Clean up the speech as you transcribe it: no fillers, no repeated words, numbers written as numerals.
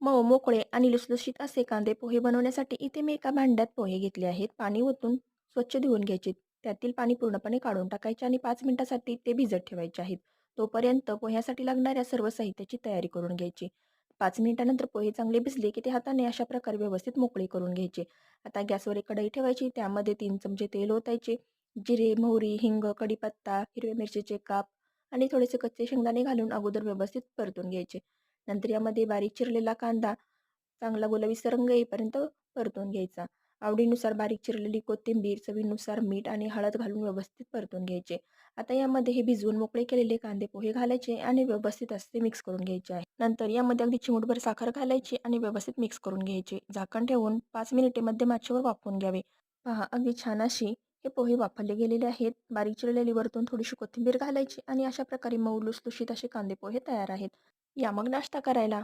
मऊ, मोकळे आणि लुसलुशीत असे कांदे पोहे बनवण्यासाठी इथे मी एका भांड्यात पोहे घेतले आहेत. पाणी ओतून स्वच्छ धुवून घ्यायचे. त्यातील पाणी पूर्णपणे काढून टाकायचे आणि 5 मिनिटांसाठी ते भिजत ठेवायचे आहेत. तोपर्यंत पोह्यासाठी लागणाऱ्या सर्व साहित्याची तयारी करून घ्यायची. 5 मिनिटानंतर पोहे चांगले भिजले की ते हाताने अशा प्रकारे व्यवस्थित मोकळे करून घ्यायचे. आता गॅसवर एक कढई ठेवायची. त्यामध्ये 3 चमचे तेल ओतायचे. जिरे, मोहरी, हिंग, कढीपत्ता, हिरव्या मिरचीचे काप आणि थोडेसे कच्चे शेंगदाणे घालून अगोदर व्यवस्थित परतून घ्यायचे. नंतर यामध्ये बारीक चिरलेला कांदा चांगला गुलाबीचा रंग येईपर्यंत परतून घ्यायचा. आवडीनुसार बारीक चिरलेली कोथिंबीर, चवीनुसार मीठ आणि हळद घालून व्यवस्थित परतून घ्यायचे. आता यामध्ये हे भिजवून मोकळे केलेले कांदे पोहे घालायचे आणि व्यवस्थित असे मिक्स करून घ्यायचे आहे. नंतर यामध्ये अगदी चिमूटभर साखर घालायची आणि व्यवस्थित मिक्स करून घ्यायचे. झाकण ठेवून 5 मिनिटे मध्यम आचेवर वाफवून घ्यावे. पहा, अगदी छान अशी हे पोहे वाफवले गेलेले आहेत. बारीक चिरलेली वरतून थोडीशी कोथिंबीर घालायची आणि अशा प्रकारे मऊ लुसलुशीत असे कांदे पोहे तयार आहेत. या मग नाश्ता करायला.